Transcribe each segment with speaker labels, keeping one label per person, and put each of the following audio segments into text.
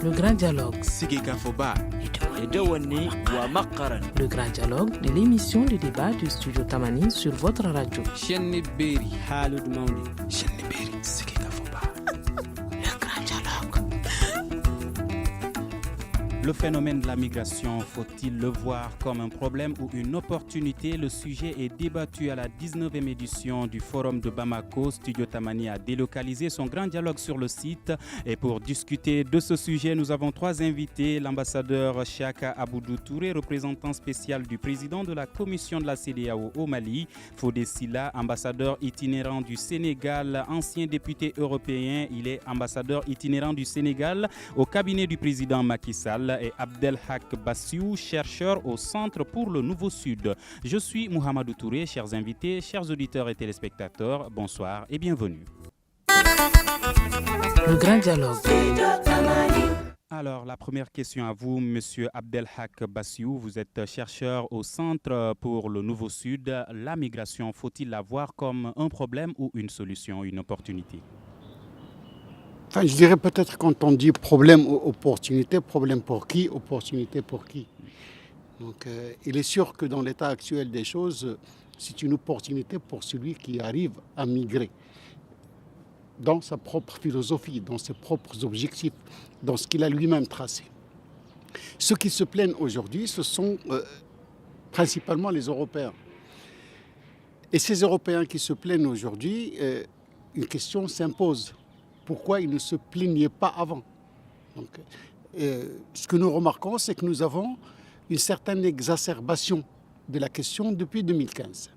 Speaker 1: Le grand dialogue.
Speaker 2: Sigika Foba.
Speaker 1: Le grand dialogue de l'émission de débat du studio Tamani sur votre radio.
Speaker 3: Chenni Beri Halud Maundi.
Speaker 2: Chenni Beri Sigika Foba.
Speaker 1: Le grand dialogue.
Speaker 4: Le phénomène de la migration, faut-il le voir comme un problème ou une opportunité? Le sujet est débattu à la 19e édition du Forum de Bamako. Studio Tamani a délocalisé son grand dialogue sur le site. Et pour discuter de ce sujet, nous avons trois invités. L'ambassadeur Chaka Aboudou Touré, représentant spécial du président de la commission de la CEDEAO au Mali. Fodé Silla, ambassadeur itinérant du Sénégal, ancien député européen. Il est ambassadeur itinérant du Sénégal au cabinet du président Macky Sall. Et Abdelhak Bassiou, chercheur au Centre pour le Nouveau Sud. Je suis Mohamedou Touré, chers invités, chers auditeurs et téléspectateurs, bonsoir et bienvenue.
Speaker 1: Le grand dialogue.
Speaker 4: Alors, la première question à vous, Monsieur Abdelhak Bassiou. Vous êtes chercheur au Centre pour le Nouveau Sud. La migration, faut-il la voir comme un problème ou une solution, une opportunité?
Speaker 5: Enfin, je dirais peut-être quand on dit problème ou opportunité, problème pour qui, opportunité pour qui. Donc, il est sûr que dans l'état actuel des choses, c'est une opportunité pour celui qui arrive à migrer dans sa propre philosophie, dans ses propres objectifs, dans ce qu'il a lui-même tracé. Ceux qui se plaignent aujourd'hui, ce sont principalement les Européens. Et ces Européens qui se plaignent aujourd'hui, une question s'impose. Pourquoi ils ne se plaignaient pas avant? Donc, ce que nous remarquons, c'est que nous avons une certaine exacerbation de la question depuis 2015.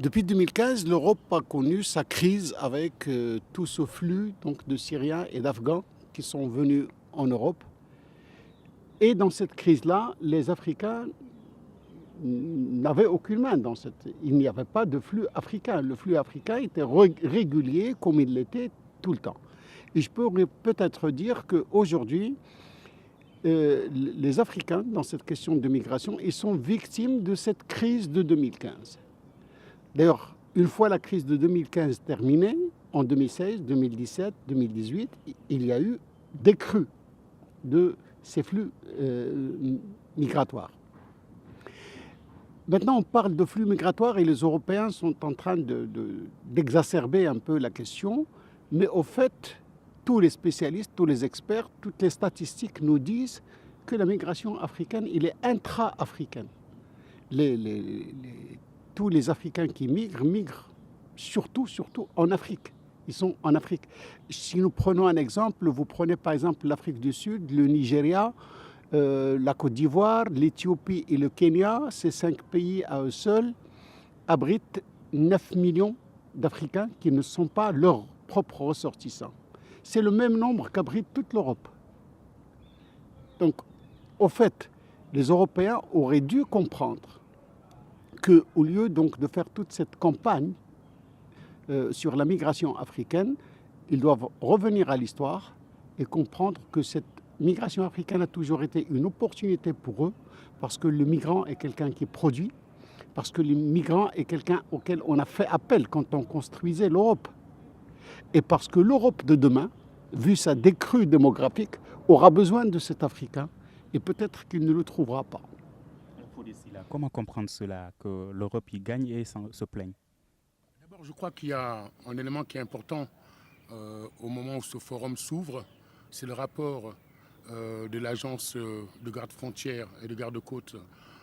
Speaker 5: Depuis 2015, l'Europe a connu sa crise avec tout ce flux donc, de Syriens et d'Afghans qui sont venus en Europe. Et dans cette crise-là, les Africains n'avaient aucune main dans cette... Il n'y avait pas de flux africain. Le flux africain était régulier comme il l'était tout le temps. Et je peux peut-être dire qu'aujourd'hui, les Africains, dans cette question de migration, ils sont victimes de cette crise de 2015. D'ailleurs, une fois la crise de 2015 terminée, en 2016, 2017, 2018, il y a eu des crues de ces flux migratoires. Maintenant, on parle de flux migratoires et les Européens sont en train d'exacerber un peu la question. Mais au fait, tous les spécialistes, tous les experts, toutes les statistiques nous disent que la migration africaine, elle est intra-africaine. Tous les Africains qui migrent surtout en Afrique. Ils sont en Afrique. Si nous prenons un exemple, vous prenez par exemple l'Afrique du Sud, le Nigeria, la Côte d'Ivoire, l'Éthiopie et le Kenya, ces 5 pays à eux seuls abritent 9 millions d'Africains qui ne sont pas leurs propres ressortissants. C'est le même nombre qu'abrite toute l'Europe. Donc, au fait, les Européens auraient dû comprendre qu'au lieu donc de faire toute cette campagne sur la migration africaine, ils doivent revenir à l'histoire et comprendre que cette migration africaine a toujours été une opportunité pour eux, parce que le migrant est quelqu'un qui produit, parce que le migrant est quelqu'un auquel on a fait appel quand on construisait l'Europe. Et parce que l'Europe de demain, vu sa décrue démographique, aura besoin de cet Africain et peut-être qu'il ne le trouvera pas.
Speaker 4: Comment comprendre cela, que l'Europe y gagne et se plaigne?
Speaker 6: D'abord, je crois qu'il y a un élément qui est important au moment où ce forum s'ouvre, c'est le rapport de l'agence de garde-frontières et de garde-côtes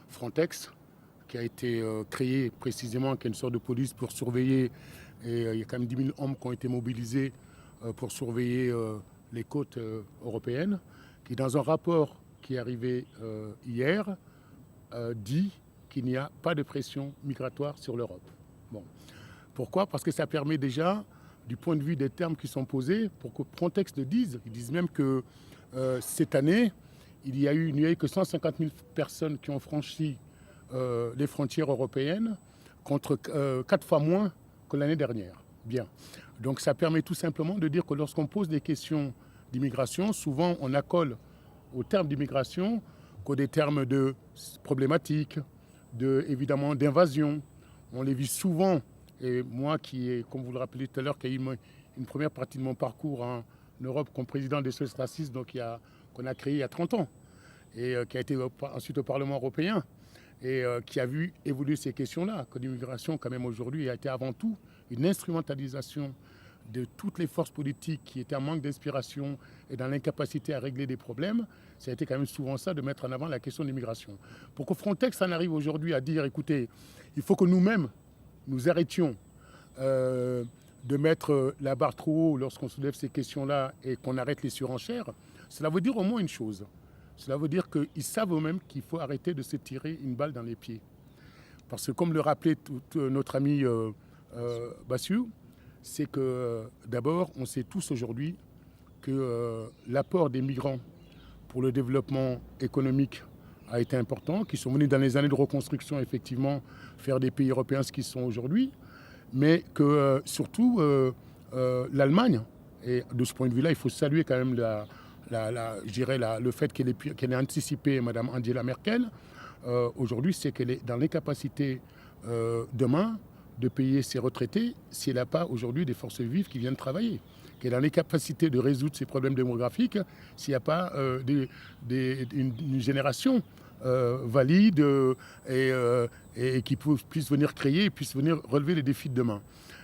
Speaker 6: Frontex, qui a été créée précisément, qui est une sorte de police pour surveiller. Et il y a quand même 10 000 hommes qui ont été mobilisés pour surveiller les côtes européennes, qui dans un rapport qui est arrivé hier, dit qu'il n'y a pas de pression migratoire sur l'Europe. Bon. Pourquoi? Parce que ça permet déjà, du point de vue des termes qui sont posés, pour que Frontex le dise. Ils disent même que cette année, il n'y a eu que 150 000 personnes qui ont franchi les frontières européennes, contre 4 fois moins que l'année dernière. Bien. Donc ça permet tout simplement de dire que lorsqu'on pose des questions d'immigration, souvent on accole aux termes d'immigration que des termes de problématiques, évidemment d'invasion. On les vit souvent, et moi qui ai, comme vous le rappelez tout à l'heure, qui ai eu une première partie de mon parcours Europe comme président des Sociétés donc qu'on a créé il y a 30 ans et qui a été ensuite au Parlement européen et qui a vu évoluer ces questions-là. Que l'immigration, quand même, aujourd'hui, a été avant tout une instrumentalisation de toutes les forces politiques qui étaient en manque d'inspiration et dans l'incapacité à régler des problèmes. Ça a été quand même souvent ça, de mettre en avant la question de l'immigration. Pour que Frontex en arrive aujourd'hui à dire, écoutez, il faut que nous-mêmes, nous arrêtions de mettre la barre trop haut lorsqu'on soulève ces questions-là et qu'on arrête les surenchères, cela veut dire au moins une chose. Cela veut dire qu'ils savent eux-mêmes qu'il faut arrêter de se tirer une balle dans les pieds. Parce que comme le rappelait notre ami Bassiou, c'est que d'abord, on sait tous aujourd'hui que l'apport des migrants pour le développement économique a été important, qu'ils sont venus dans les années de reconstruction, effectivement, faire des pays européens ce qu'ils sont aujourd'hui, mais que surtout l'Allemagne, et de ce point de vue-là, il faut saluer quand même le fait qu'elle ait anticipé Mme Angela Merkel, aujourd'hui, c'est qu'elle est dans l'incapacité demain de payer ses retraités si elle n'a pas aujourd'hui des forces vives qui viennent travailler, qu'elle est dans l'incapacité de résoudre ses problèmes démographiques s'il n'y a pas une génération valide et qui puisse venir créer et puisse venir relever les défis de demain.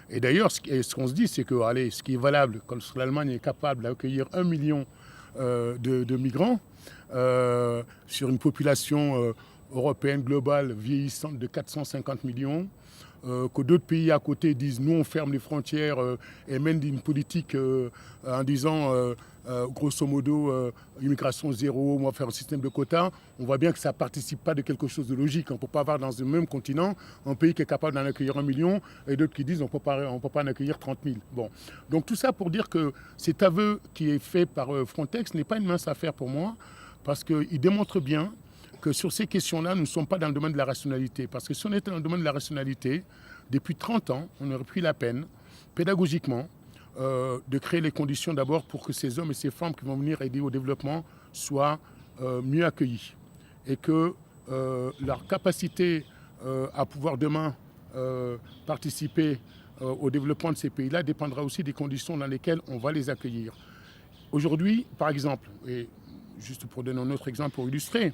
Speaker 6: Et d'ailleurs, ce qu'on se dit, c'est que ce qui est valable, quand l'Allemagne est capable d'accueillir 1 million de migrants sur une population européenne globale vieillissante de 450 millions, que d'autres pays à côté disent nous on ferme les frontières et mènent une politique en disant grosso modo immigration zéro, on va faire un système de quotas, on voit bien que ça ne participe pas de quelque chose de logique. On ne peut pas avoir dans le même continent un pays qui est capable d'en accueillir 1 million et d'autres qui disent on ne peut pas en accueillir 30 000. Bon. Donc tout ça pour dire que cet aveu qui est fait par Frontex n'est pas une mince affaire pour moi, parce qu'il démontre bien que sur ces questions-là, nous ne sommes pas dans le domaine de la rationalité. Parce que si on était dans le domaine de la rationalité, depuis 30 ans, on aurait pris la peine, pédagogiquement, de créer les conditions d'abord pour que ces hommes et ces femmes qui vont venir aider au développement soient mieux accueillis. Et que leur capacité à pouvoir demain participer au développement de ces pays-là dépendra aussi des conditions dans lesquelles on va les accueillir. Aujourd'hui, par exemple, et juste pour donner un autre exemple pour illustrer,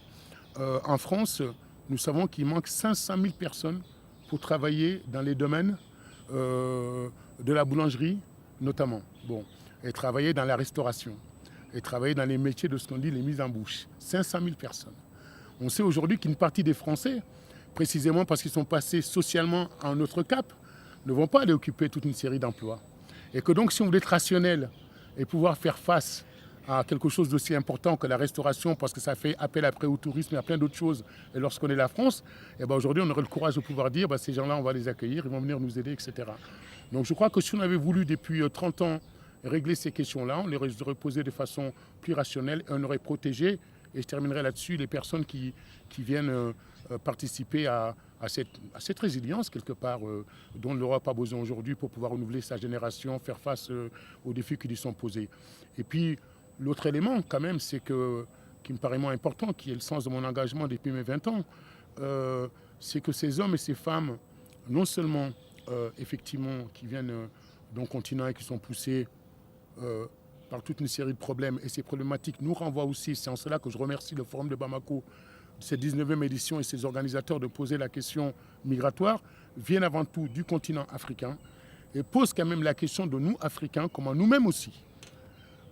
Speaker 6: en France, nous savons qu'il manque 500 000 personnes pour travailler dans les domaines de la boulangerie, notamment. Bon, et travailler dans la restauration, et travailler dans les métiers de ce qu'on dit les mises en bouche. 500 000 personnes. On sait aujourd'hui qu'une partie des Français, précisément parce qu'ils sont passés socialement à un autre cap, ne vont pas aller occuper toute une série d'emplois. Et que donc, si on veut être rationnel et pouvoir faire face à quelque chose d'aussi important que la restauration, parce que ça fait appel après au tourisme et à plein d'autres choses. Et lorsqu'on est la France, et aujourd'hui, on aurait le courage de pouvoir dire ces gens-là, on va les accueillir, ils vont venir nous aider, etc. Donc je crois que si on avait voulu depuis 30 ans régler ces questions-là, on les aurait posées de façon plus rationnelle et on aurait protégé, et je terminerai là-dessus, les personnes qui viennent participer à cette résilience, quelque part, dont l'Europe a besoin aujourd'hui pour pouvoir renouveler sa génération, faire face aux défis qui lui sont posés. Et puis, l'autre élément, quand même, qui me paraît moins important, qui est le sens de mon engagement depuis mes 20 ans, c'est que ces hommes et ces femmes, non seulement, effectivement, qui viennent d'un continent et qui sont poussés par toute une série de problèmes, et ces problématiques nous renvoient aussi, c'est en cela que je remercie le Forum de Bamako, cette 19e édition et ses organisateurs de poser la question migratoire, viennent avant tout du continent africain, et posent quand même la question de nous, Africains, comment nous-mêmes aussi,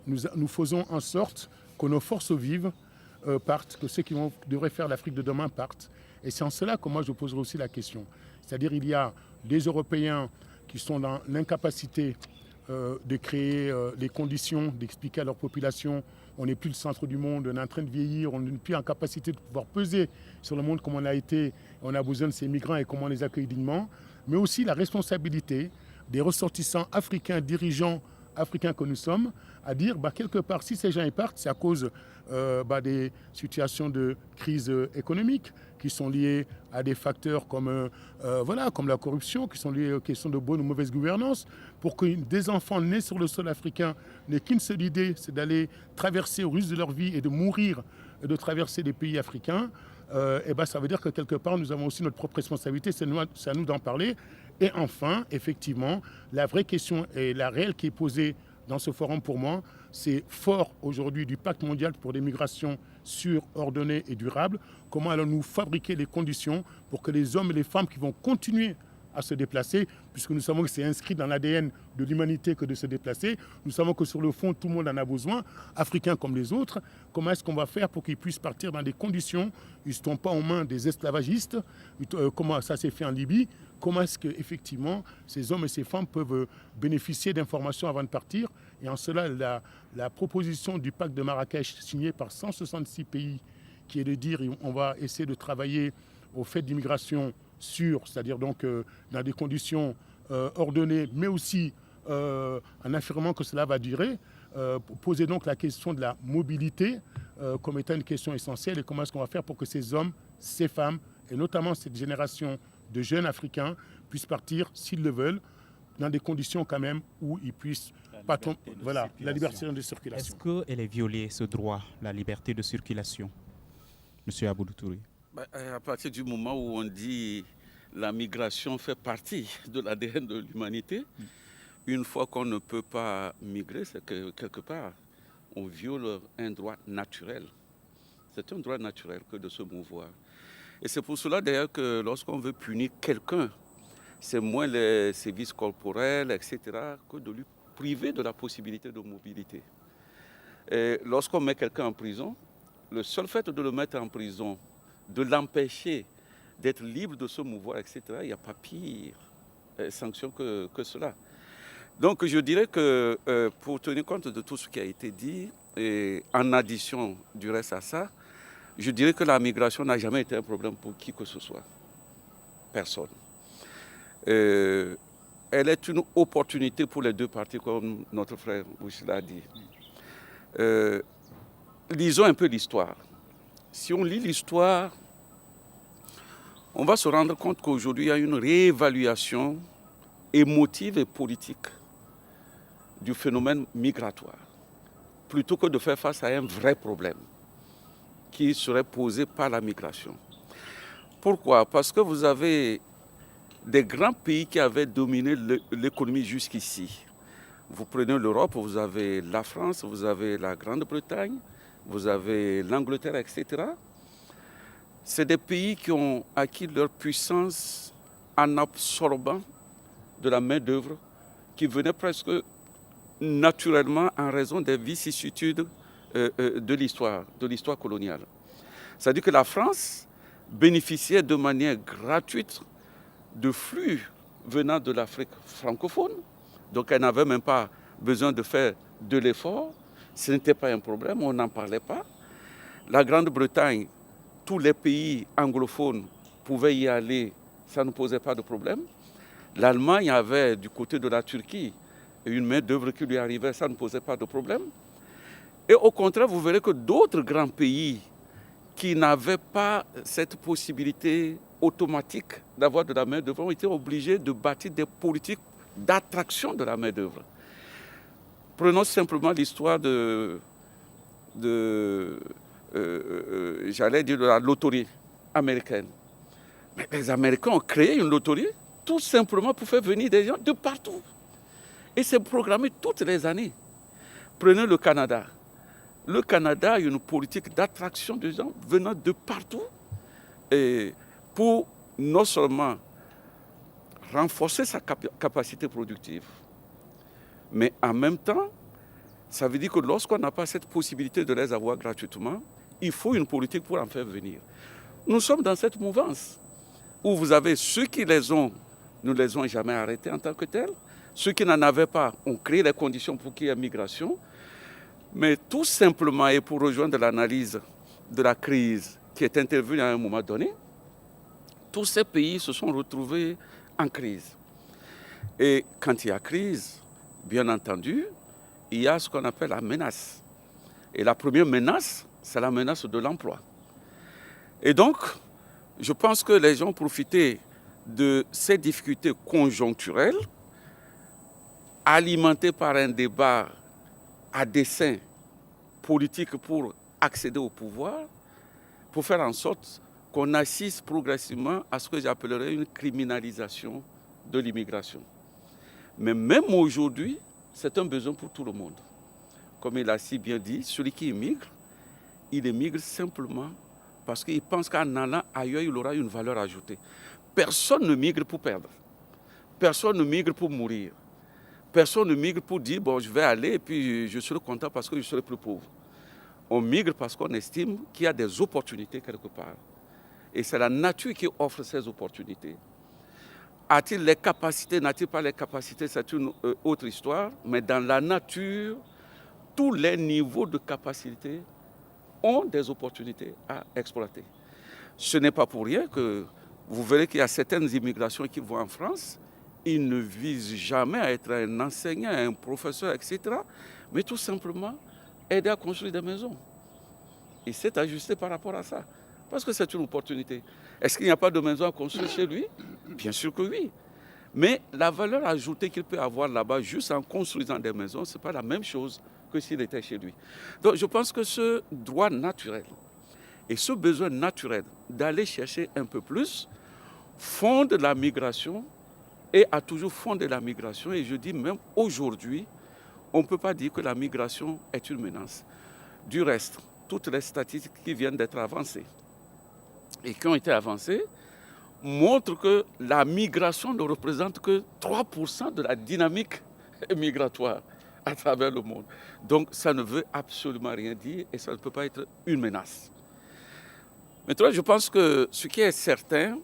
Speaker 6: nous faisons en sorte que nos forces vives partent, que ceux qui devraient faire l'Afrique de demain partent. Et c'est en cela que moi je poserai aussi la question. C'est-à-dire il y a des Européens qui sont dans l'incapacité de créer les conditions, d'expliquer à leur population on n'est plus le centre du monde, on est en train de vieillir, on n'est plus en capacité de pouvoir peser sur le monde comme on a été, on a besoin de ces migrants et comment on les accueille dignement, mais aussi la responsabilité des ressortissants africains, dirigeants africains que nous sommes, à dire quelque part si ces gens y partent, c'est à cause des situations de crise économique qui sont liées à des facteurs comme la corruption, qui sont liées aux questions de bonne ou mauvaise gouvernance, pour que des enfants nés sur le sol africain n'aient qu'une seule idée, c'est d'aller traverser au risque de leur vie et de mourir et de traverser des pays africains, ça veut dire que quelque part nous avons aussi notre propre responsabilité, c'est à nous d'en parler. Et enfin, effectivement, la vraie question et la réelle qui est posée dans ce forum pour moi, c'est fort aujourd'hui du pacte mondial pour des migrations sûres, ordonnées et durables. Comment allons-nous fabriquer les conditions pour que les hommes et les femmes qui vont continuer à se déplacer, puisque nous savons que c'est inscrit dans l'ADN de l'humanité que de se déplacer. Nous savons que sur le fond, tout le monde en a besoin, Africains comme les autres. Comment est-ce qu'on va faire pour qu'ils puissent partir dans des conditions, ils ne sont pas aux mains des esclavagistes, comment ça s'est fait en Libye, comment est-ce qu'effectivement ces hommes et ces femmes peuvent bénéficier d'informations avant de partir. Et en cela, la proposition du pacte de Marrakech signée par 166 pays, qui est de dire on va essayer de travailler au fait d'immigration sûre, c'est-à-dire donc dans des conditions ordonnées, mais aussi en affirmant que cela va durer, poser donc la question de la mobilité comme étant une question essentielle et comment est-ce qu'on va faire pour que ces hommes, ces femmes, et notamment cette génération de jeunes Africains puissent partir, s'ils le veulent, dans des conditions quand même où ils puissent pas tomber. Voilà, la liberté de circulation.
Speaker 4: Est-ce qu'elle est violée, ce droit, la liberté de circulation, M. Abdou Touré?
Speaker 7: À partir du moment où on dit la migration fait partie de l'ADN de l'humanité, une fois qu'on ne peut pas migrer, c'est que quelque part, on viole un droit naturel. C'est un droit naturel que de se mouvoir. Et c'est pour cela d'ailleurs que lorsqu'on veut punir quelqu'un, c'est moins les sévices corporels, etc., que de lui priver de la possibilité de mobilité. Et lorsqu'on met quelqu'un en prison, le seul fait de le mettre en prison, de l'empêcher d'être libre de se mouvoir, etc., il n'y a pas pire sanction que cela. Donc je dirais que pour tenir compte de tout ce qui a été dit, et en addition du reste à ça, je dirais que la migration n'a jamais été un problème pour qui que ce soit. Personne. Elle est une opportunité pour les deux parties, comme notre frère Bouch l'a dit. Lisons un peu l'histoire. Si on lit l'histoire, on va se rendre compte qu'aujourd'hui, il y a une réévaluation émotive et politique du phénomène migratoire, plutôt que de faire face à un vrai problème qui serait posé par la migration. Pourquoi? Parce que vous avez des grands pays qui avaient dominé l'économie jusqu'ici. Vous prenez l'Europe, vous avez la France, vous avez la Grande-Bretagne, vous avez l'Angleterre, etc. C'est des pays qui ont acquis leur puissance en absorbant de la main-d'œuvre qui venait presque naturellement en raison des vicissitudes de l'histoire coloniale. C'est-à-dire que la France bénéficiait de manière gratuite de flux venant de l'Afrique francophone, donc elle n'avait même pas besoin de faire de l'effort, ce n'était pas un problème, on n'en parlait pas. La Grande-Bretagne, tous les pays anglophones pouvaient y aller, ça ne posait pas de problème. L'Allemagne avait du côté de la Turquie une main-d'œuvre qui lui arrivait, ça ne posait pas de problème. Et au contraire, vous verrez que d'autres grands pays qui n'avaient pas cette possibilité automatique d'avoir de la main-d'œuvre ont été obligés de bâtir des politiques d'attraction de la main-d'œuvre. Prenons simplement l'histoire j'allais dire de la loterie américaine. Mais les Américains ont créé une loterie tout simplement pour faire venir des gens de partout. Et c'est programmé toutes les années. Prenez le Canada. Le Canada a une politique d'attraction de gens venant de partout et pour non seulement renforcer sa capacité productive, mais en même temps, ça veut dire que lorsqu'on n'a pas cette possibilité de les avoir gratuitement, il faut une politique pour en faire venir. Nous sommes dans cette mouvance où vous avez ceux qui les ont, ne les ont jamais arrêtés en tant que tels. Ceux qui n'en avaient pas ont créé les conditions pour qu'il y ait migration. Mais tout simplement, et pour rejoindre l'analyse de la crise qui est intervenue à un moment donné, tous ces pays se sont retrouvés en crise. Et quand il y a crise, bien entendu, il y a ce qu'on appelle la menace. Et la première menace, c'est la menace de l'emploi. Et donc, je pense que les gens ont profité de ces difficultés conjoncturelles, alimentées par un débat à dessein politique pour accéder au pouvoir, pour faire en sorte qu'on assiste progressivement à ce que j'appellerais une criminalisation de l'immigration. Mais même aujourd'hui, c'est un besoin pour tout le monde. comme il a si bien dit, celui qui émigre, il émigre simplement parce qu'il pense qu'en allant ailleurs, il aura une valeur ajoutée. Personne ne migre pour perdre. Personne ne migre pour mourir. Personne ne migre pour dire, bon, je vais aller et puis je serai content parce que je serai plus pauvre. On migre parce qu'on estime qu'il y a des opportunités quelque part. Et c'est la nature qui offre ces opportunités. A-t-il les capacités, n'a-t-il pas les capacités, c'est une autre histoire. Mais dans la nature, tous les niveaux de capacité ont des opportunités à exploiter. Ce n'est pas pour rien que vous verrez qu'il y a certaines immigrations qui vont en France. Ils ne visent jamais à être un enseignant, un professeur, etc. Mais tout simplement aider à construire des maisons. Il s'est ajusté par rapport à ça. Parce que c'est une opportunité. Est-ce qu'il n'y a pas de maison à construire chez lui? Bien sûr que oui. Mais la valeur ajoutée qu'il peut avoir là-bas, juste en construisant des maisons, ce n'est pas la même chose que s'il était chez lui. Donc je pense que ce droit naturel et ce besoin naturel d'aller chercher un peu plus fonde la migration et a toujours fondé la migration. Et je dis même aujourd'hui, on ne peut pas dire que la migration est une menace. Du reste, toutes les statistiques qui viennent d'être avancées et qui ont été avancées montrent que la migration ne représente que 3% de la dynamique migratoire à travers le monde. Donc ça ne veut absolument rien dire et ça ne peut pas être une menace. Maintenant, je pense que ce qui est certain,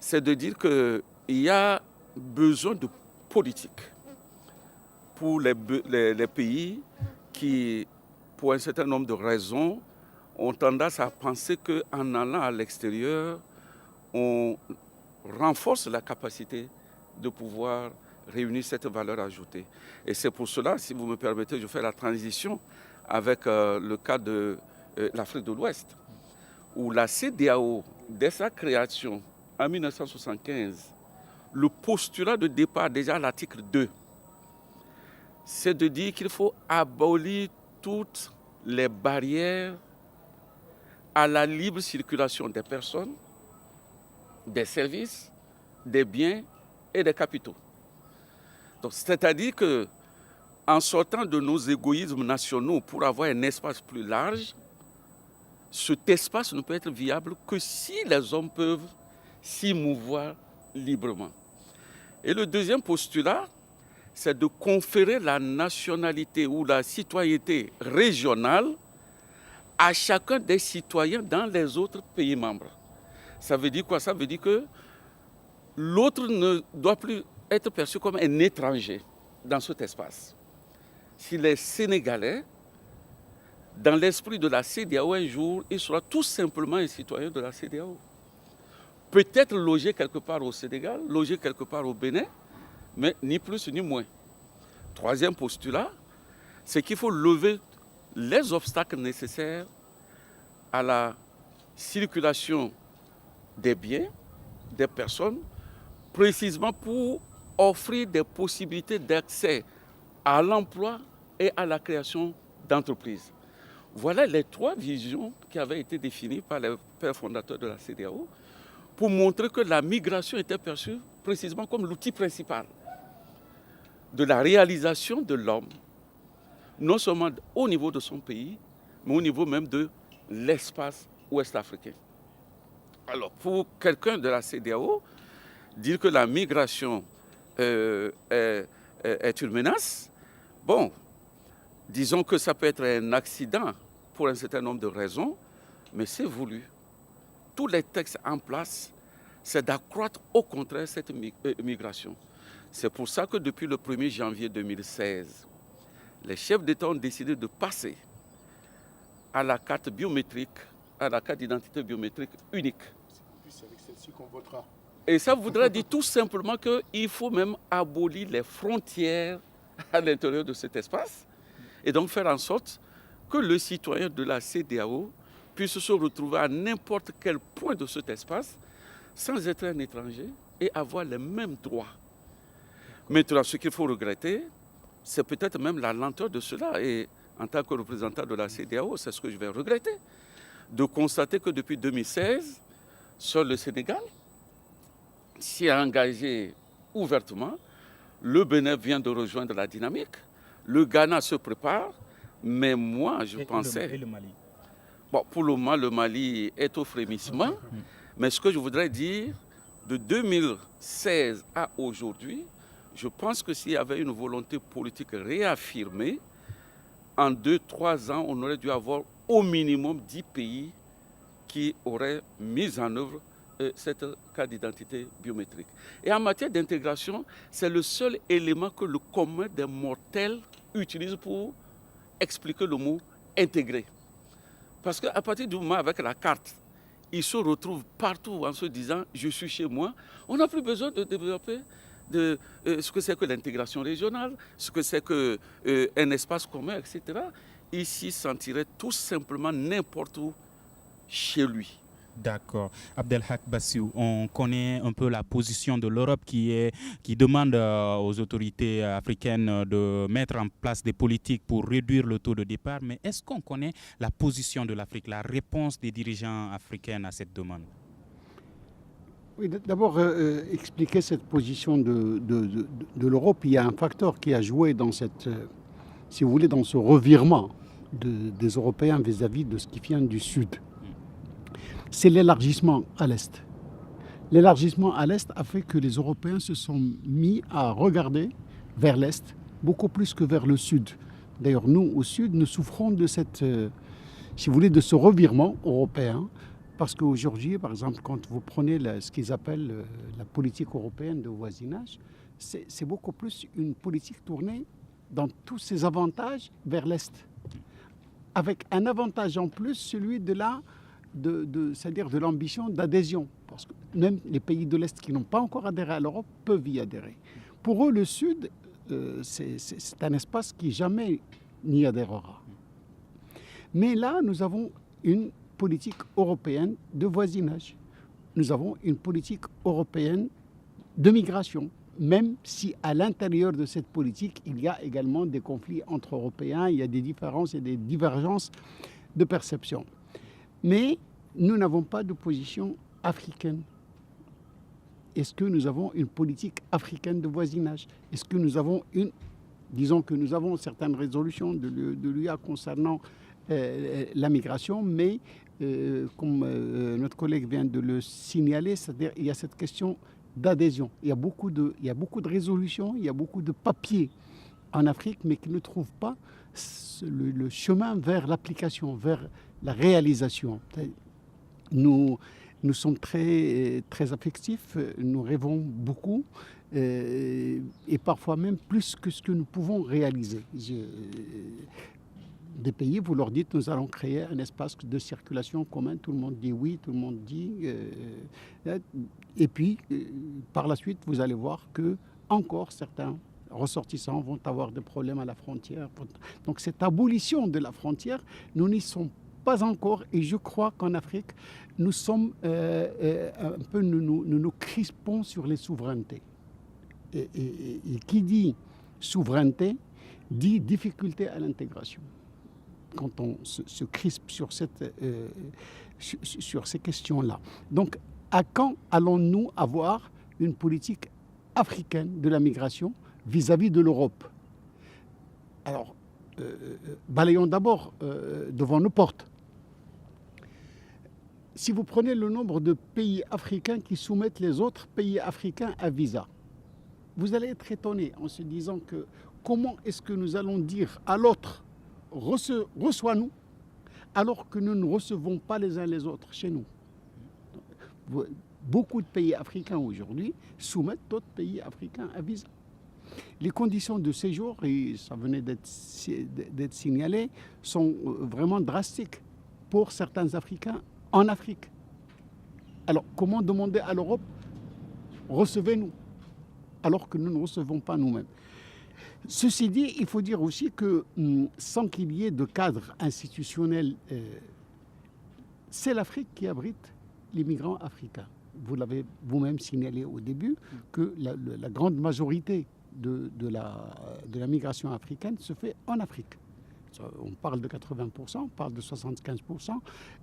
Speaker 7: c'est de dire qu'il y a besoin de politique pour les pays qui, pour un certain nombre de raisons, ont tendance à penser qu'en allant à l'extérieur, on renforce la capacité de pouvoir réunir cette valeur ajoutée. Et c'est pour cela, si vous me permettez, je fais la transition avec le cas de l'Afrique de l'Ouest, où la CEDEAO, dès sa création en 1975, le postulat de départ, déjà à l'article 2, c'est de dire qu'il faut abolir toutes les barrières à la libre circulation des personnes, des services, des biens et des capitaux. Donc, c'est-à-dire qu'en sortant de nos égoïsmes nationaux pour avoir un espace plus large, cet espace ne peut être viable que si les hommes peuvent s'y mouvoir librement. Et le deuxième postulat, c'est de conférer la nationalité ou la citoyenneté régionale à chacun des citoyens dans les autres pays membres. Ça veut dire quoi? Ça veut dire que l'autre ne doit plus être perçu comme un étranger dans cet espace. S'il est sénégalais, dans l'esprit de la CEDEAO, un jour, il sera tout simplement un citoyen de la CEDEAO. Peut-être logé quelque part au Sénégal, logé quelque part au Bénin, mais ni plus ni moins. Troisième postulat, c'est qu'il faut lever les obstacles nécessaires à la circulation des biens, des personnes, précisément pour offrir des possibilités d'accès à l'emploi et à la création d'entreprises. Voilà les trois visions qui avaient été définies par les pères fondateurs de la CEDEAO pour montrer que la migration était perçue précisément comme l'outil principal de la réalisation de l'homme, non seulement au niveau de son pays, mais au niveau même de l'espace ouest africain. Alors, pour quelqu'un de la CEDEAO, dire que la migration est une menace, bon, disons que ça peut être un accident pour un certain nombre de raisons, mais c'est voulu. Tous les textes en place, c'est d'accroître au contraire cette migration. C'est pour ça que depuis le 1er janvier 2016, les chefs d'État ont décidé de passer à la carte biométrique, à la carte d'identité biométrique unique.
Speaker 6: C'est avec celle-ci qu'on votera.
Speaker 7: Et ça voudrait dire tout simplement qu'il faut même abolir les frontières à l'intérieur de cet espace et donc faire en sorte que le citoyen de la CEDEAO puisse se retrouver à n'importe quel point de cet espace sans être un étranger et avoir les mêmes droits. Maintenant, ce qu'il faut regretter, c'est peut-être même la lenteur de cela. Et en tant que représentant de la CEDEAO, c'est ce que je vais regretter, de constater que depuis 2016, seul le Sénégal s'y est engagé ouvertement. Le Bénin vient de rejoindre la dynamique. Le Ghana se prépare. Mais moi, je pensais...
Speaker 4: Et le Mali.
Speaker 7: Bon, pour le moment, le Mali est au frémissement. Mais ce que je voudrais dire, de 2016 à aujourd'hui, je pense que s'il y avait une volonté politique réaffirmée, en 2-3 ans, on aurait dû avoir au minimum 10 pays qui auraient mis en œuvre cette carte d'identité biométrique. Et en matière d'intégration, c'est le seul élément que le commun des mortels utilise pour expliquer le mot intégrer. Parce qu'à partir du moment avec la carte, ils se retrouvent partout en se disant « je suis chez moi », on n'a plus besoin de développer ce que c'est que l'intégration régionale, ce que c'est qu'un espace commun, etc. Ici, sentirait tout simplement n'importe où chez lui.
Speaker 4: D'accord. Abdelhak Bassiou, on connaît un peu la position de l'Europe qui demande aux autorités africaines de mettre en place des politiques pour réduire le taux de départ. Mais est-ce qu'on connaît la position de l'Afrique, la réponse des dirigeants africains à cette demande?
Speaker 5: Oui, d'abord, expliquer cette position de l'Europe. Il y a un facteur qui a joué dans cette, si vous voulez, dans ce revirement des Européens vis-à-vis de ce qui vient du Sud. C'est l'élargissement à l'Est. L'élargissement à l'Est a fait que les Européens se sont mis à regarder vers l'Est beaucoup plus que vers le Sud. D'ailleurs, nous, au Sud, nous souffrons de cette, si vous voulez, de ce revirement européen. Parce qu'aujourd'hui, par exemple, quand vous prenez ce qu'ils appellent la politique européenne de voisinage, c'est beaucoup plus une politique tournée dans tous ses avantages vers l'Est. Avec un avantage en plus, celui c'est-à-dire de l'ambition d'adhésion. Parce que même les pays de l'Est qui n'ont pas encore adhéré à l'Europe peuvent y adhérer. Pour eux, le Sud, c'est un espace qui jamais n'y adhérera. Mais là, nous avons une politique européenne de voisinage. Nous avons une politique européenne de migration, même si à l'intérieur de cette politique, il y a également des conflits entre Européens, il y a des différences et des divergences de perception. Mais nous n'avons pas de position africaine. Est-ce que nous avons une politique africaine de voisinage? Est-ce que nous avons disons que nous avons certaines résolutions de l'UA concernant la migration, mais comme notre collègue vient de le signaler, c'est-à-dire il y a cette question d'adhésion. Il y a beaucoup de résolutions, il y a beaucoup de papiers en Afrique, mais qui ne trouvent pas le chemin vers l'application, vers la réalisation. Nous sommes très, très affectifs, nous rêvons beaucoup, et parfois même plus que ce que nous pouvons réaliser. Des pays, vous leur dites, nous allons créer un espace de circulation commun, tout le monde dit oui, tout le monde dit... et puis, par la suite, vous allez voir que encore certains ressortissants vont avoir des problèmes à la frontière. Donc cette abolition de la frontière, nous n'y sommes pas encore, et je crois qu'en Afrique, nous sommes un peu, nous crispons sur les souverainetés. Et qui dit souveraineté, dit difficulté à l'intégration. Quand on se crispe sur ces questions-là. Donc, à quand allons-nous avoir une politique africaine de la migration vis-à-vis de l'Europe? Alors, balayons d'abord devant nos portes. Si vous prenez le nombre de pays africains qui soumettent les autres pays africains à visa, vous allez être étonné en se disant que comment est-ce que nous allons dire à l'autre reçois-nous, alors que nous ne recevons pas les uns les autres chez nous. Beaucoup de pays africains aujourd'hui soumettent d'autres pays africains à visa. Les conditions de séjour, et ça venait d'être signalé, sont vraiment drastiques pour certains Africains en Afrique. Alors, comment demander à l'Europe, recevez-nous, alors que nous ne recevons pas nous-mêmes? Ceci dit, il faut dire aussi que sans qu'il y ait de cadre institutionnel, c'est l'Afrique qui abrite les migrants africains. Vous l'avez vous-même signalé au début que la grande majorité de la migration africaine se fait en Afrique. On parle de 80%, on parle de 75%.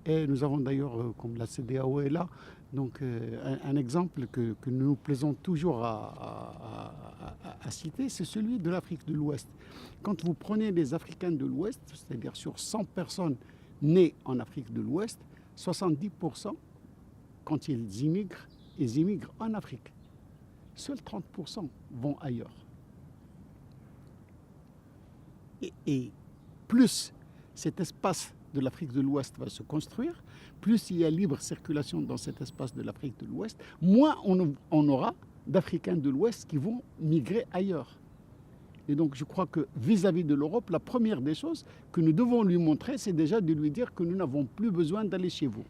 Speaker 5: Et nous avons d'ailleurs, comme la CEDEAO est là, donc un exemple que nous plaisons toujours à citer, c'est celui de l'Afrique de l'Ouest. Quand vous prenez les Africains de l'Ouest, c'est-à-dire sur 100 personnes nées en Afrique de l'Ouest, 70%, quand ils immigrent en Afrique. Seuls 30% vont ailleurs. Et plus cet espace de l'Afrique de l'Ouest va se construire, plus il y a libre circulation dans cet espace de l'Afrique de l'Ouest, moins on aura d'Africains de l'Ouest qui vont migrer ailleurs. Et donc je crois que vis-à-vis de l'Europe, la première des choses que nous devons lui montrer, c'est déjà de lui dire que nous n'avons plus besoin d'aller chez vous.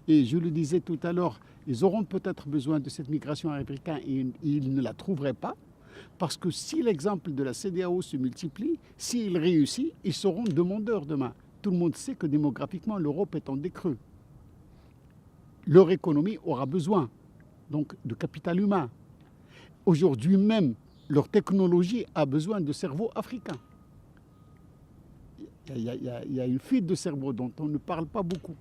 Speaker 5: Et je le disais tout à l'heure, ils auront peut-être besoin de cette migration africaine et ils ne la trouveraient pas. Parce que si l'exemple de la CEDEAO se multiplie, s'il réussit, ils seront demandeurs demain. Tout le monde sait que démographiquement, l'Europe est en décrue. Leur économie aura besoin donc de capital humain. Aujourd'hui même, leur technologie a besoin de cerveaux africains. Il y a une fuite de cerveaux dont on ne parle pas beaucoup.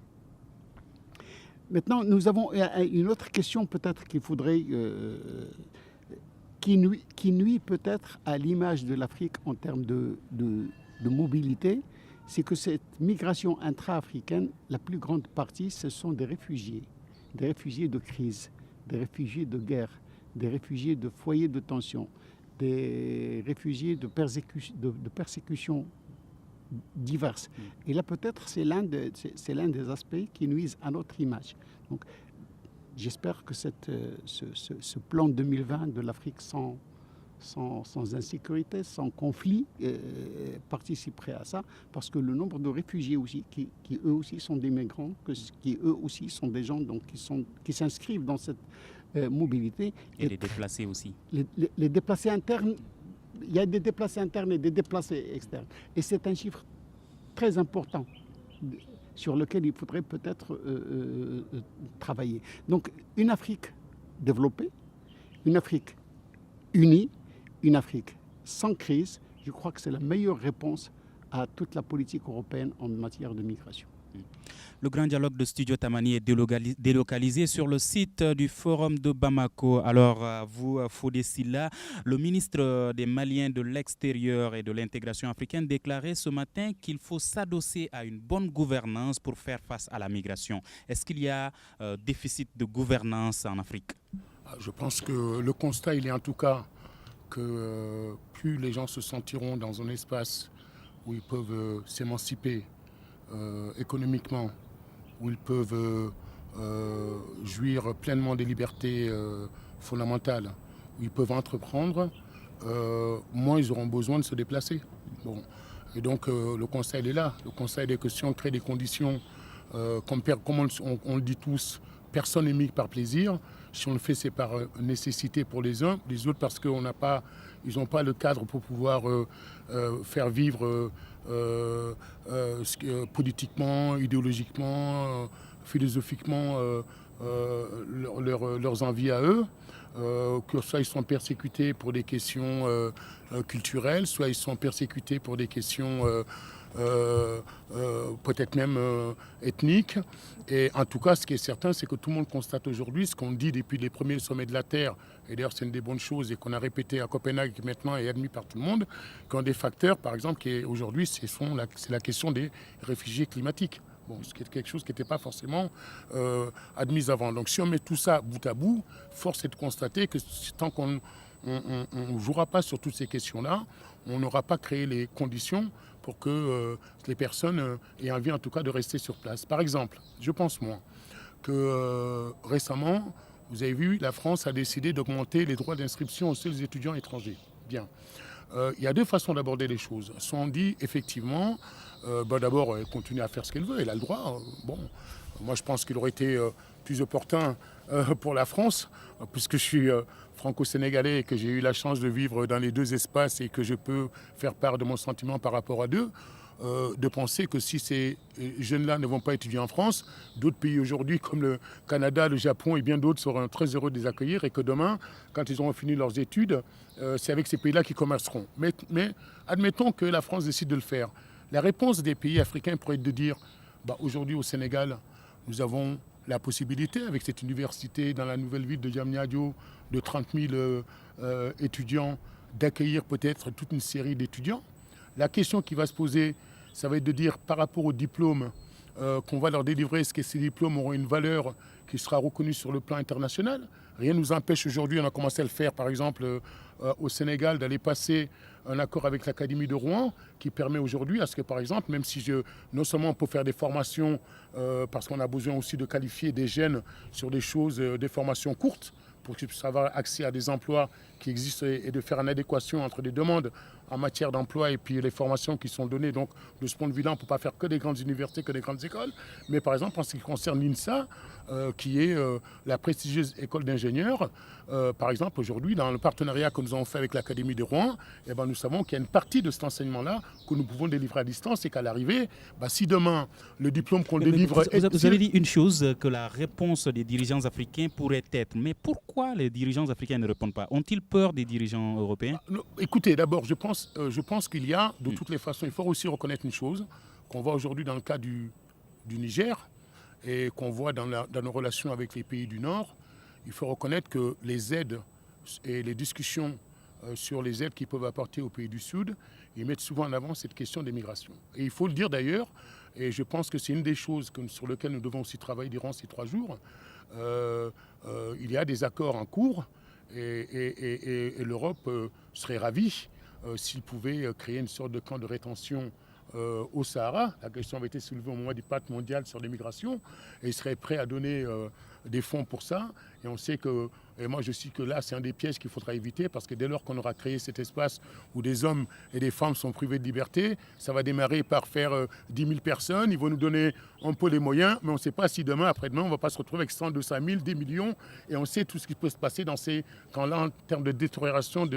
Speaker 5: Maintenant, nous avons une autre question peut-être qu'il faudrait... qui nuit peut-être à l'image de l'Afrique en termes de mobilité, c'est que cette migration intra-africaine, la plus grande partie, ce sont des réfugiés de crise, des réfugiés de guerre, des réfugiés de foyers de tension, des réfugiés de persécutions diverses. Et là, peut-être, c'est l'un des aspects qui nuisent à notre image. Donc, j'espère que ce plan 2020 de l'Afrique sans insécurité, sans conflit, participerait à ça, parce que le nombre de réfugiés aussi, qui eux aussi sont des migrants, qui eux aussi sont des gens donc, qui s'inscrivent dans cette mobilité.
Speaker 4: Et les déplacés aussi.
Speaker 5: Les déplacés internes, il y a des déplacés internes et des déplacés externes. Et c'est un chiffre très important sur lequel il faudrait peut-être travailler. Donc une Afrique développée, une Afrique unie, une Afrique sans crise, je crois que c'est la meilleure réponse à toute la politique européenne en matière de migration.
Speaker 4: Le grand dialogue de Studio Tamani est délocalisé sur le site du Forum de Bamako. Alors, vous, Fodé Silla, le ministre des Maliens de l'extérieur et de l'intégration africaine déclarait ce matin qu'il faut s'adosser à une bonne gouvernance pour faire face à la migration. Est-ce qu'il y a déficit de gouvernance en Afrique?
Speaker 6: Je pense que le constat, il est en tout cas que plus les gens se sentiront dans un espace où ils peuvent s'émanciper économiquement, où ils peuvent jouir pleinement des libertés fondamentales, où ils peuvent entreprendre, moins ils auront besoin de se déplacer. Bon. Et donc le constat il est là. Le constat est que si on crée des conditions, comme on le dit tous, personne n'émigre par plaisir. Si on le fait, c'est par nécessité pour les uns, les autres parce qu'ils n'ont pas le cadre pour pouvoir faire vivre politiquement, idéologiquement, philosophiquement leurs envies à eux. Que soit ils sont persécutés pour des questions culturelles, soit ils sont persécutés pour des questions peut-être même ethniques. Et en tout cas, ce qui est certain, c'est que tout le monde constate aujourd'hui ce qu'on dit depuis les premiers sommets de la Terre, et d'ailleurs c'est une des bonnes choses et qu'on a répété à Copenhague qui maintenant est admis par tout le monde, qu'un des facteurs, par exemple, qui est aujourd'hui, c'est la question des réfugiés climatiques. Bon, ce qui est quelque chose qui n'était pas forcément admis avant. Donc si on met tout ça bout à bout, force est de constater que tant qu'on ne jouera pas sur toutes ces questions-là, on n'aura pas créé les conditions pour que les personnes aient envie en tout cas de rester sur place. Par exemple, je pense moi que récemment, vous avez vu, la France a décidé d'augmenter les droits d'inscription aux seuls étudiants étrangers. Bien. Il y a deux façons d'aborder les choses. Soit on dit effectivement, d'abord, elle continue à faire ce qu'elle veut, elle a le droit. Bon, moi je pense qu'il aurait été plus opportun pour la France, puisque je suis franco-sénégalais et que j'ai eu la chance de vivre dans les deux espaces et que je peux faire part de mon sentiment par rapport à deux, de penser que si ces jeunes-là ne vont pas étudier en France, d'autres pays aujourd'hui comme le Canada, le Japon et bien d'autres seront très heureux de les accueillir et que demain, quand ils auront fini leurs études, c'est avec ces pays-là qu'ils commerceront. Mais admettons que la France décide de le faire. La réponse des pays africains pourrait être de dire, aujourd'hui au Sénégal, nous avons la possibilité, avec cette université dans la nouvelle ville de Diamniadio, de 30 000 étudiants, d'accueillir peut-être toute une série d'étudiants. La question qui va se poser, ça va être de dire par rapport aux diplômes qu'on va leur délivrer, est-ce que ces diplômes auront une valeur qui sera reconnue sur le plan international? Rien ne nous empêche aujourd'hui, on a commencé à le faire par exemple au Sénégal, d'aller passer un accord avec l'Académie de Rouen qui permet aujourd'hui à ce que par exemple, même si non seulement on peut faire des formations parce qu'on a besoin aussi de qualifier des jeunes sur des choses, des formations courtes, pour qu'ils puissent avoir accès à des emplois qui existent et de faire une adéquation entre les demandes en matière d'emploi et puis les formations qui sont données. Donc, de ce point de vue-là, on ne peut pas faire que des grandes universités, que des grandes écoles. Mais par exemple, en ce qui concerne l'INSA, qui est la prestigieuse école d'ingénieurs, par exemple, aujourd'hui, dans le partenariat que nous avons fait avec l'Académie de Rouen, nous savons qu'il y a une partie de cet enseignement-là que nous pouvons délivrer à distance et qu'à l'arrivée, si demain, le diplôme qu'on délivre...
Speaker 4: Vous avez dit une chose, que la réponse des dirigeants africains pourrait être. Mais pourquoi les dirigeants africains ne répondent pas? Ont-ils peur des dirigeants européens?
Speaker 6: Écoutez, d'abord, je pense qu'il y a, de toutes les façons, il faut aussi reconnaître une chose, qu'on voit aujourd'hui dans le cas du Niger et qu'on voit dans nos relations avec les pays du Nord. Il faut reconnaître que les aides et les discussions sur les aides qu'ils peuvent apporter aux pays du Sud, ils mettent souvent en avant cette question des migrations. Et il faut le dire d'ailleurs, et je pense que c'est une des choses sur lesquelles nous devons aussi travailler durant ces 3 jours, il y a des accords en cours et l'Europe serait ravie s'il pouvait créer une sorte de camp de rétention au Sahara. La question avait été soulevée au moment du pacte mondial sur l'immigration et il serait prêt à donner des fonds pour ça. Et on sait que, et moi je sais que là c'est un des pièges qu'il faudra éviter parce que dès lors qu'on aura créé cet espace où des hommes et des femmes sont privés de liberté, ça va démarrer par faire 10 000 personnes, ils vont nous donner un peu les moyens, mais on ne sait pas si demain, après-demain, on ne va pas se retrouver avec 100, 200 000, des millions, et on sait tout ce qui peut se passer dans ces camps-là en termes de détérioration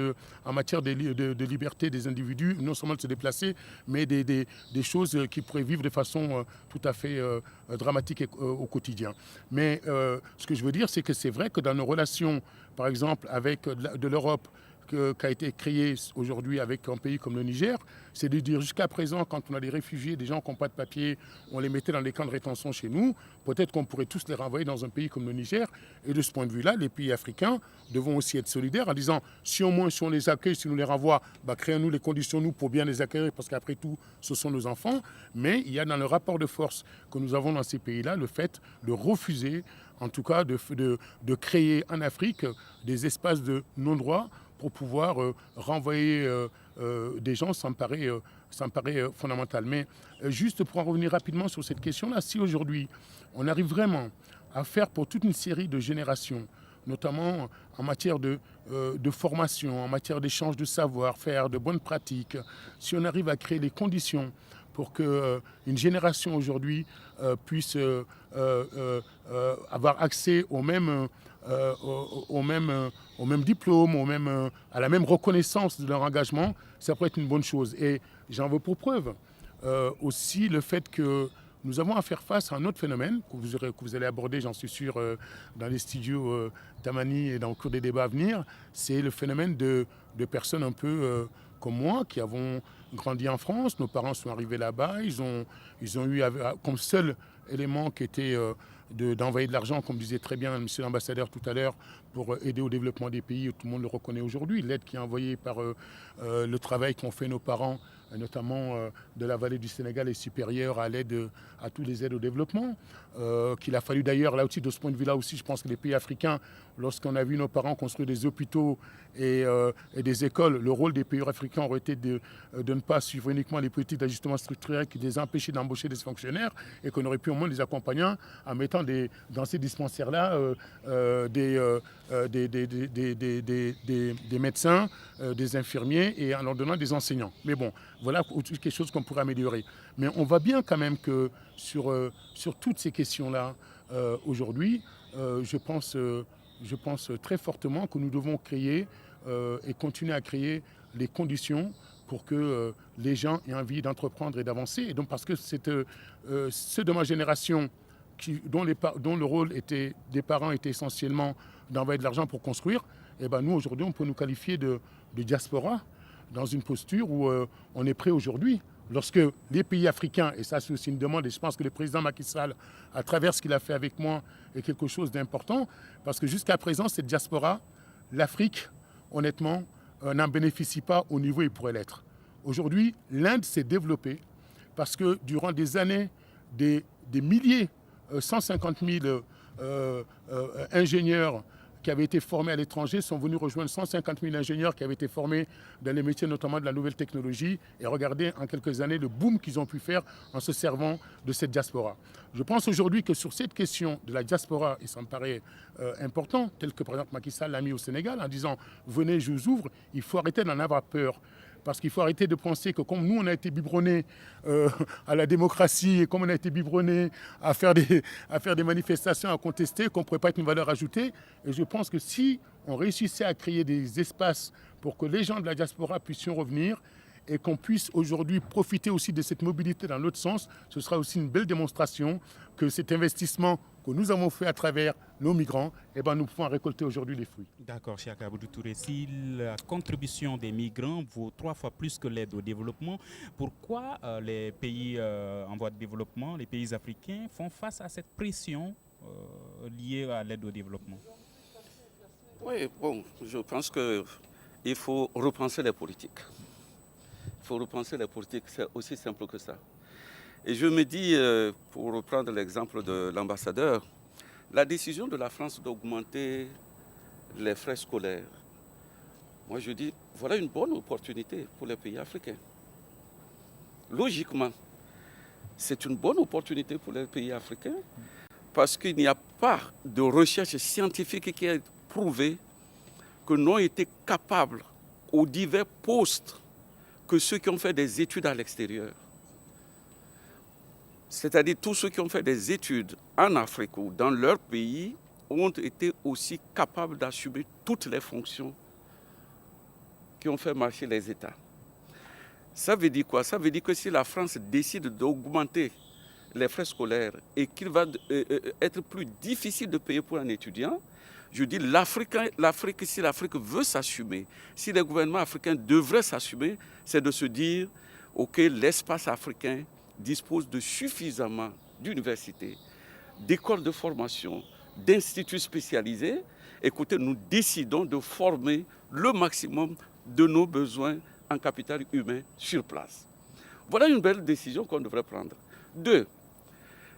Speaker 6: en matière de liberté des individus, non seulement de se déplacer, mais des choses qui pourraient vivre de façon tout à fait dramatique au quotidien. Mais ce que je veux dire, c'est que c'est vrai que dans nos relations, par exemple, avec de l'Europe, qui a été créée aujourd'hui avec un pays comme le Niger, c'est de dire jusqu'à présent, quand on a des réfugiés, des gens qui n'ont pas de papier, on les mettait dans les camps de rétention chez nous, peut-être qu'on pourrait tous les renvoyer dans un pays comme le Niger. Et de ce point de vue-là, les pays africains devront aussi être solidaires en disant, si au moins si on les accueille, si nous les renvoie, créons-nous les conditions, nous, pour bien les accueillir, parce qu'après tout, ce sont nos enfants. Mais il y a dans le rapport de force que nous avons dans ces pays-là, le fait de refuser, en tout cas de créer en Afrique des espaces de non-droit pour pouvoir renvoyer des gens, ça me paraît fondamental. Mais juste pour en revenir rapidement sur cette question-là, si aujourd'hui on arrive vraiment à faire pour toute une série de générations, notamment en matière de formation, en matière d'échange de savoir-faire, de bonnes pratiques, si on arrive à créer les conditions pour qu'une génération aujourd'hui puisse avoir accès au même diplôme, à la même reconnaissance de leur engagement, ça pourrait être une bonne chose. Et j'en veux pour preuve aussi le fait que nous avons à faire face à un autre phénomène que vous allez aborder, j'en suis sûr, dans les studios Tamani et dans le cours des débats à venir. C'est le phénomène de personnes un peu comme moi, qui avons grandi en France. Nos parents sont arrivés là-bas. Ils ont eu comme seul élément qui était d'envoyer de l'argent, comme disait très bien M. l'ambassadeur tout à l'heure, pour aider au développement des pays. Tout le monde le reconnaît aujourd'hui. L'aide qui est envoyée par le travail qu'ont fait nos parents, notamment de la vallée du Sénégal, est supérieure à l'aide, à tous les aides au développement. Qu'il a fallu d'ailleurs, là aussi, de ce point de vue-là aussi, je pense que les pays africains, lorsqu'on a vu nos parents construire des hôpitaux et des écoles, le rôle des pays africains aurait été de ne pas suivre uniquement les politiques d'ajustement structurel qui les empêchaient d'embaucher des fonctionnaires et qu'on aurait pu au moins les accompagner en mettant dans ces dispensaires-là des médecins, des infirmiers et en leur donnant des enseignants. Mais bon, voilà quelque chose qu'on pourrait améliorer. Mais on voit bien quand même que sur toutes ces questions-là, aujourd'hui, je pense très fortement que nous devons créer et continuer à créer les conditions pour que les gens aient envie d'entreprendre et d'avancer. Et donc parce que ceux de ma génération dont le rôle des parents était essentiellement d'envoyer de l'argent pour construire, et nous aujourd'hui on peut nous qualifier de diaspora dans une posture où on est prêt aujourd'hui lorsque les pays africains, et ça c'est aussi une demande, et je pense que le président Macky Sall, à travers ce qu'il a fait avec moi, est quelque chose d'important, parce que jusqu'à présent, cette diaspora, l'Afrique, honnêtement, n'en bénéficie pas au niveau où il pourrait l'être. Aujourd'hui, l'Inde s'est développée parce que durant des années, des milliers, 150 000 ingénieurs qui avaient été formés à l'étranger sont venus rejoindre 150 000 ingénieurs qui avaient été formés dans les métiers notamment de la nouvelle technologie. Et regardez en quelques années le boom qu'ils ont pu faire en se servant de cette diaspora. Je pense aujourd'hui que sur cette question de la diaspora, et ça me paraît important, tel que par exemple Macky Sall l'a mis au Sénégal en disant « venez, je vous ouvre », il faut arrêter d'en avoir peur. Parce qu'il faut arrêter de penser que comme nous, on a été biberonnés à la démocratie et comme on a été biberonnés à faire des manifestations, à contester, qu'on ne pourrait pas être une valeur ajoutée. Et je pense que si on réussissait à créer des espaces pour que les gens de la diaspora puissent revenir et qu'on puisse aujourd'hui profiter aussi de cette mobilité dans l'autre sens, ce sera aussi une belle démonstration que cet investissement que nous avons fait à travers nos migrants, eh ben, nous pouvons en récolter aujourd'hui les fruits.
Speaker 4: D'accord, Cheikh Aboudou Touré. Si la contribution des migrants vaut 3 fois plus que l'aide au développement, pourquoi les pays en voie de développement, les pays africains, font face à cette pression liée à l'aide au développement?
Speaker 7: Oui, bon, je pense qu'il faut repenser les politiques. Il faut repenser les politiques, c'est aussi simple que ça. Et je me dis, pour reprendre l'exemple de l'ambassadeur, la décision de la France d'augmenter les frais scolaires, moi je dis, voilà une bonne opportunité pour les pays africains. Logiquement, c'est une bonne opportunité pour les pays africains parce qu'il n'y a pas de recherche scientifique qui ait prouvé que nous avons été capables aux divers postes que ceux qui ont fait des études à l'extérieur. C'est-à-dire tous ceux qui ont fait des études en Afrique ou dans leur pays ont été aussi capables d'assumer toutes les fonctions qui ont fait marcher les États. Ça veut dire quoi? Ça veut dire que si la France décide d'augmenter les frais scolaires et qu'il va être plus difficile de payer pour un étudiant, je dis l'Afrique, si l'Afrique veut s'assumer, si les gouvernements africains devraient s'assumer, c'est de se dire, OK, l'espace africain dispose de suffisamment d'universités, d'écoles de formation, d'instituts spécialisés. Écoutez, nous décidons de former le maximum de nos besoins en capital humain sur place. Voilà une belle décision qu'on devrait prendre. 2,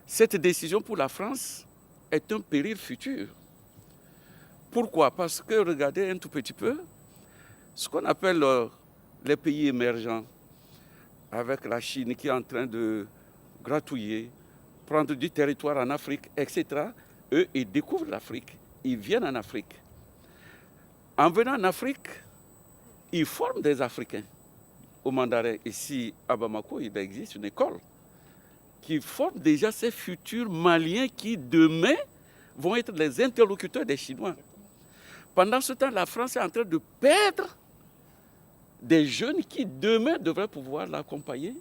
Speaker 7: cette décision pour la France est un péril futur. Pourquoi? Parce que, regardez un tout petit peu, ce qu'on appelle les pays émergents, avec la Chine qui est en train de gratouiller, prendre du territoire en Afrique, etc., eux, ils découvrent l'Afrique, ils viennent en Afrique. En venant en Afrique, ils forment des Africains. Au Mandarin, ici à Bamako, il existe une école qui forme déjà ces futurs Maliens qui, demain, vont être les interlocuteurs des Chinois. Pendant ce temps, la France est en train de perdre des jeunes qui, demain, devraient pouvoir l'accompagner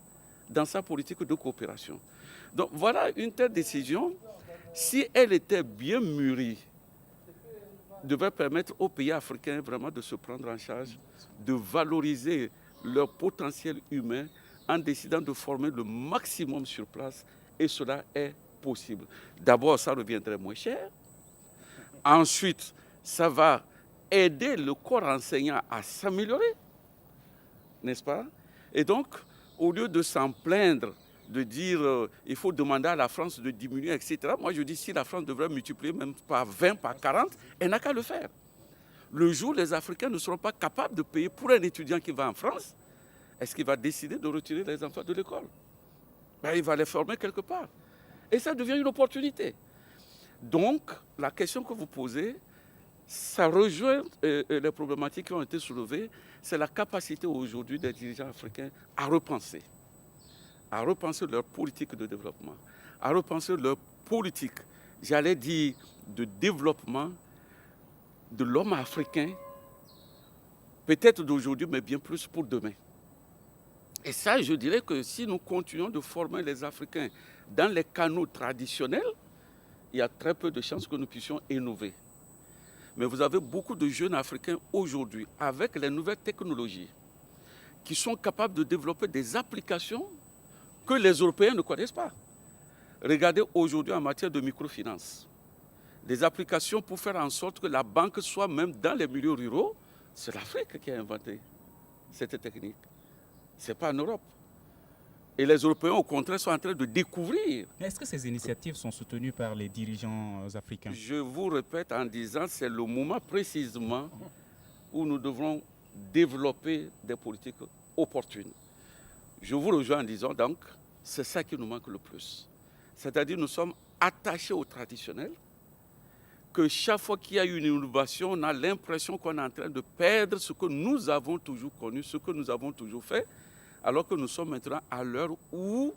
Speaker 7: dans sa politique de coopération. Donc voilà une telle décision, si elle était bien mûrie, devrait permettre aux pays africains vraiment de se prendre en charge, de valoriser leur potentiel humain en décidant de former le maximum sur place, et cela est possible. D'abord, ça reviendrait moins cher. Ensuite, ça va aider le corps enseignant à s'améliorer, n'est-ce pas? Et donc, au lieu de s'en plaindre, de dire il faut demander à la France de diminuer, etc., moi je dis si la France devrait multiplier même par 20, par 40, elle n'a qu'à le faire. Le jour où les Africains ne seront pas capables de payer pour un étudiant qui va en France, est-ce qu'il va décider de retirer les enfants de l'école? Ben, il va les former quelque part. Et ça devient une opportunité. Donc, la question que vous posez, ça rejoint les problématiques qui ont été soulevées. C'est la capacité aujourd'hui des dirigeants africains à repenser leur politique de développement, à repenser leur politique, j'allais dire, de développement de l'homme africain, peut-être d'aujourd'hui, mais bien plus pour demain. Et ça, je dirais que si nous continuons de former les Africains dans les canaux traditionnels, il y a très peu de chances que nous puissions innover. Mais vous avez beaucoup de jeunes Africains aujourd'hui, avec les nouvelles technologies, qui sont capables de développer des applications que les Européens ne connaissent pas. Regardez aujourd'hui en matière de microfinance, des applications pour faire en sorte que la banque soit même dans les milieux ruraux, c'est l'Afrique qui a inventé cette technique. Ce n'est pas en Europe. Et les Européens, au contraire, sont en train de découvrir.
Speaker 4: Mais est-ce que ces initiatives sont soutenues par les dirigeants africains?
Speaker 7: Je vous répète en disant que c'est le moment précisément où nous devrons développer des politiques opportunes. Je vous rejoins en disant donc, c'est ça qui nous manque le plus. C'est-à-dire nous sommes attachés au traditionnel, que chaque fois qu'il y a une innovation, on a l'impression qu'on est en train de perdre ce que nous avons toujours connu, ce que nous avons toujours fait, alors que nous sommes maintenant à l'heure où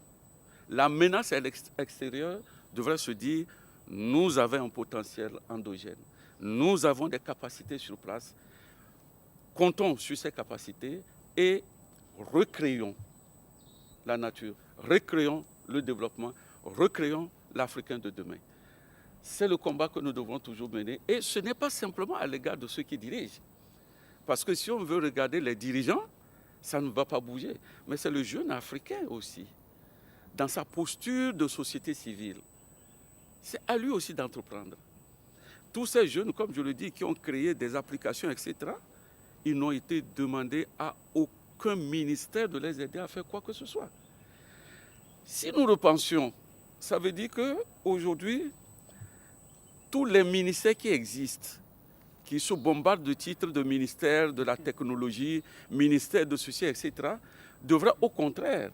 Speaker 7: la menace extérieure devrait se dire nous avons un potentiel endogène, nous avons des capacités sur place, comptons sur ces capacités et recréons la nature, recréons le développement, recréons l'Africain de demain. C'est le combat que nous devons toujours mener et ce n'est pas simplement à l'égard de ceux qui dirigent. Parce que si on veut regarder les dirigeants, ça ne va pas bouger. Mais c'est le jeune Africain aussi, dans sa posture de société civile. C'est à lui aussi d'entreprendre. Tous ces jeunes, comme je le dis, qui ont créé des applications, etc., ils n'ont été demandés à aucun ministère de les aider à faire quoi que ce soit. Si nous repensions, ça veut dire qu'aujourd'hui, tous les ministères qui existent, qui se bombardent de titres de ministère de la technologie, ministère de ceci, etc., devraient au contraire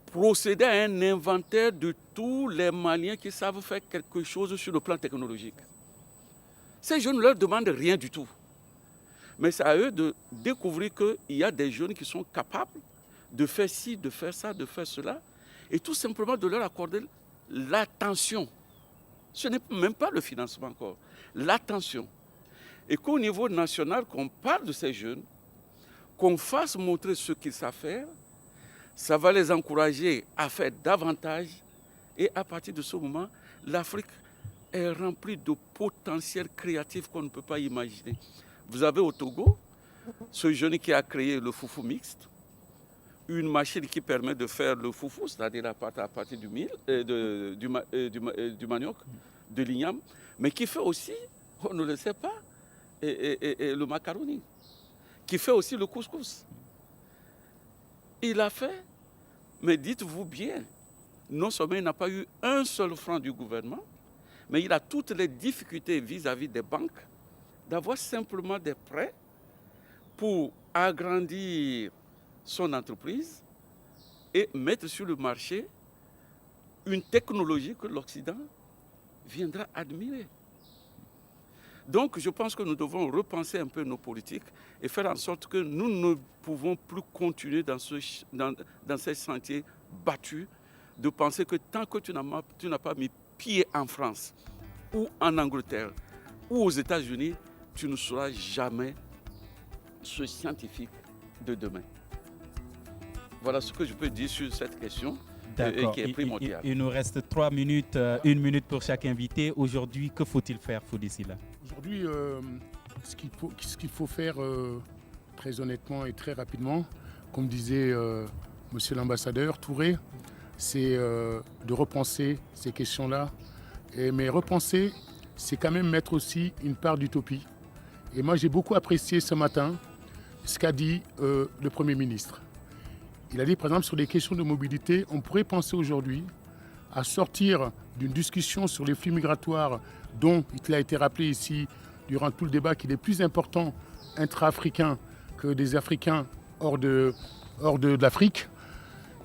Speaker 7: procéder à un inventaire de tous les Maliens qui savent faire quelque chose sur le plan technologique. Ces jeunes ne leur demandent rien du tout. Mais c'est à eux de découvrir qu'il y a des jeunes qui sont capables de faire ci, de faire ça, de faire cela, et tout simplement de leur accorder l'attention. Ce n'est même pas le financement encore, l'attention. Et qu'au niveau national, qu'on parle de ces jeunes, qu'on fasse montrer ce qu'ils savent faire, ça va les encourager à faire davantage. Et à partir de ce moment, l'Afrique est remplie de potentiel créatif qu'on ne peut pas imaginer. Vous avez au Togo, ce jeune qui a créé le foufou mixte, une machine qui permet de faire le foufou, c'est-à-dire à partir du manioc, de l'igname, mais qui fait aussi, on ne le sait pas, le macaroni, qui fait aussi le couscous. Il a fait, mais dites-vous bien, non seulement il n'a pas eu un seul franc du gouvernement, mais il a toutes les difficultés vis-à-vis des banques d'avoir simplement des prêts pour agrandir son entreprise et mettre sur le marché une technologie que l'Occident viendra admirer. Donc je pense que nous devons repenser un peu nos politiques et faire en sorte que nous ne pouvons plus continuer dans ces sentiers battus de penser que tant que tu n'as pas mis pied en France ou en Angleterre ou aux États-Unis, tu ne seras jamais ce scientifique de demain. Voilà ce que je peux dire sur cette question qui est primordiale.
Speaker 4: Il nous reste 3 minutes, 1 minute pour chaque invité. Aujourd'hui, que faut-il faire, Foudissila?
Speaker 6: Aujourd'hui, ce qu'il faut faire très honnêtement et très rapidement, comme disait monsieur l'ambassadeur Touré, c'est de repenser ces questions-là. Mais repenser, c'est quand même mettre aussi une part d'utopie. Et moi, j'ai beaucoup apprécié ce matin ce qu'a dit le Premier ministre. Il a dit, par exemple, sur les questions de mobilité, on pourrait penser aujourd'hui à sortir d'une discussion sur les flux migratoires dont il a été rappelé ici durant tout le débat qu'il est plus important intra-africain que des Africains hors de l'Afrique.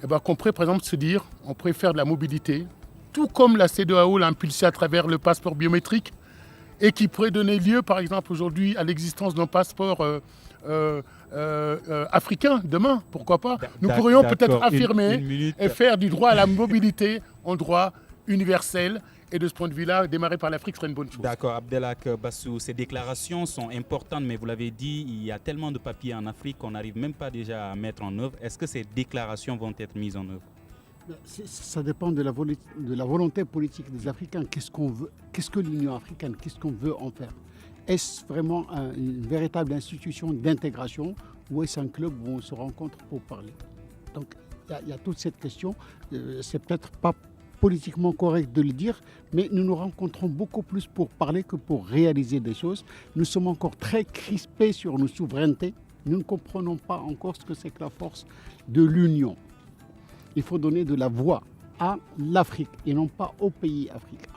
Speaker 6: Et ben, qu'on pourrait, par exemple, se dire, on pourrait faire de la mobilité, tout comme la CEDEAO l'a impulsé à travers le passeport biométrique, et qui pourrait donner lieu, par exemple, aujourd'hui, à l'existence d'un passeport africain, demain, pourquoi pas. Nous pourrions peut-être affirmer et faire du droit à la mobilité un droit universel. Et de ce point de vue-là, démarrer par l'Afrique serait une bonne chose.
Speaker 4: D'accord, Abdelhak Bassou, ces déclarations sont importantes, mais vous l'avez dit, il y a tellement de papiers en Afrique qu'on n'arrive même pas déjà à mettre en œuvre. Est-ce que ces déclarations vont être mises en œuvre?
Speaker 5: Ça dépend de la volonté politique des Africains. Qu'est-ce qu'on veut? Qu'est-ce que l'Union africaine? Qu'est-ce qu'on veut en faire? Est-ce vraiment une véritable institution d'intégration ou est-ce un club où on se rencontre pour parler? Donc, y a toute cette question. C'est peut-être pas politiquement correct de le dire, mais nous nous rencontrons beaucoup plus pour parler que pour réaliser des choses. Nous sommes encore très crispés sur nos souverainetés. Nous ne comprenons pas encore ce que c'est que la force de l'union. Il faut donner de la voix à l'Afrique et non pas aux pays africains.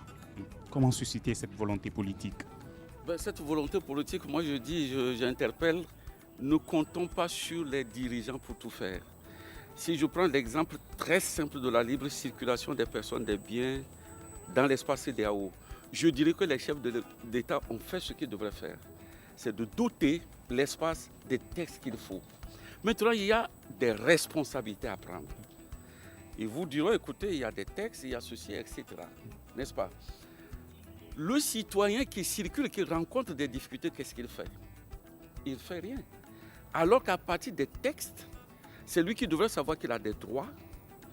Speaker 4: Comment susciter cette volonté politique?
Speaker 7: Cette volonté politique, moi j'interpelle, ne comptons pas sur les dirigeants pour tout faire. Si je prends l'exemple très simple de la libre circulation des personnes, des biens dans l'espace CEDEAO, je dirais que les chefs d'État ont fait ce qu'ils devraient faire. C'est de doter l'espace des textes qu'il faut. Maintenant, il y a des responsabilités à prendre. Ils vous diront, écoutez, il y a des textes, il y a ceci, etc. N'est-ce pas? Le citoyen qui circule, qui rencontre des difficultés, qu'est-ce qu'il fait? Il ne fait rien. Alors qu'à partir des textes, c'est lui qui devrait savoir qu'il a des droits,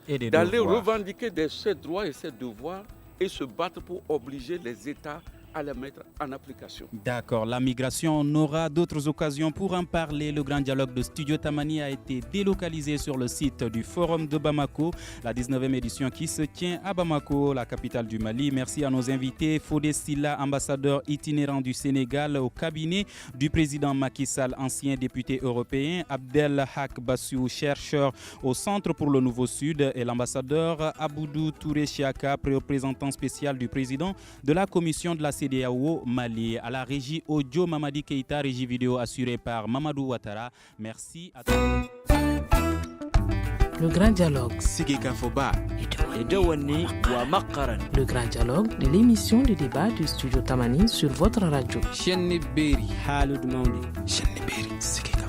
Speaker 7: d'aller revendiquer ses droits et ses devoirs et se battre pour obliger les États à les mettre en application.
Speaker 4: D'accord, la migration, on aura d'autres occasions pour en parler. Le grand dialogue de Studio Tamani a été délocalisé sur le site du Forum de Bamako, la 19e édition qui se tient à Bamako, la capitale du Mali. Merci à nos invités, Fodé Silla, ambassadeur itinérant du Sénégal au cabinet du président Macky Sall, ancien député européen, Abdel Hak Bassou, chercheur au Centre pour le Nouveau Sud, et l'ambassadeur Aboudou Touré Chiaka, représentant spécial du président de la commission de la CEDEAO Mali. À la régie audio, Mamadi Keita, régie vidéo assurée par Mamadou Ouattara. Merci à tous.
Speaker 1: Le grand dialogue. Le grand dialogue de l'émission de débat du studio Tamani sur votre radio.
Speaker 3: Shenni Beri Halud Maudi.
Speaker 2: Shenni Beri Sikika